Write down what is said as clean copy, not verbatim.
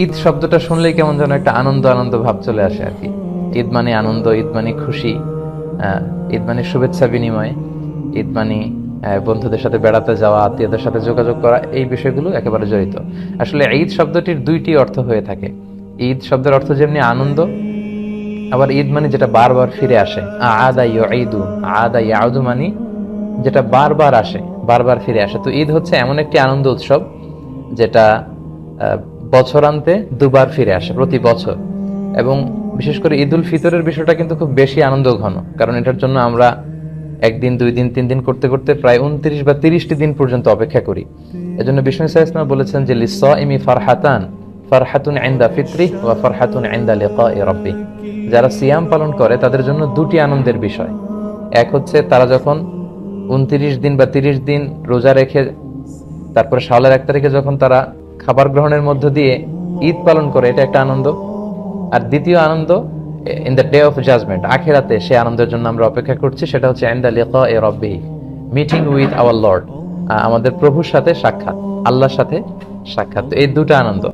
ঈদ শব্দটা শুনলেই কেমন যেন একটা আনন্দ আনন্দ ভাব চলে আসে আর কি। ঈদ মানে আনন্দ, ঈদ মানে খুশি, ঈদ মানে শুভেচ্ছা বিনিময়, ঈদ মানে বন্ধুদের সাথে বেড়াতে যাওয়া, আত্মীয়দের সাথে যোগাযোগ করা, এই বিষয়গুলো একেবারে জড়িত। আসলে ঈদ শব্দটির দুইটি অর্থ হয়ে থাকে। ঈদ শব্দের অর্থ যেমনি আনন্দ, আবার ঈদ মানে যেটা বারবার ফিরে আসে। আদা ইউঈদু, আদা ইয়াউদু মানে যেটা বারবার আসে, বারবার ফিরে আসে। তো ঈদ হচ্ছে এমন একটি আনন্দ উৎসব যেটা বছরান্তে দুবার ফিরে আসে প্রতি বছর। এবং বিশেষ করে ঈদ উল ফিতরের বিষয়টা কিন্তু খুব বেশি আনন্দ ঘন, কারণ এটার জন্য আমরা একদিন, দুই দিন, তিন দিন করতে করতে প্রায় 29 বা 30টি দিন পর্যন্ত অপেক্ষা করি। এজন্য বিষ্ণু সাল্লাল্লাহু আলাইহি ওয়াসাল্লাম বলেছেন যে লিস-সাইমি ফারহাতান, ফারহাতুন ইনদা ফিত্রি ওয়া ফারহাতুন ইনদা লিকাই রাব্বি। যারা সিয়াম পালন করে তাদের জন্য দুটি আনন্দের বিষয়। এক হচ্ছে তারা যখন 29 দিন বা 30 দিন রোজা রেখে তারপরে শাওয়ালের 1 তারিখে যখন তারা খাবার গ্রহণের মধ্য দিয়ে ঈদ পালন করে, এটা একটা আনন্দ। আর দ্বিতীয় আনন্দ in the day of judgment, আখিরাতে সে আনন্দের জন্য আমরা অপেক্ষা করছি, সেটা হচ্ছে ইনদা লিকাই রাব্বি, মিটিং উইথ আওয়ার লর্ড, আমাদের প্রভুর সাথে সাক্ষাৎ, আল্লাহর সাথে সাক্ষাৎ। তো এই দুটো আনন্দ।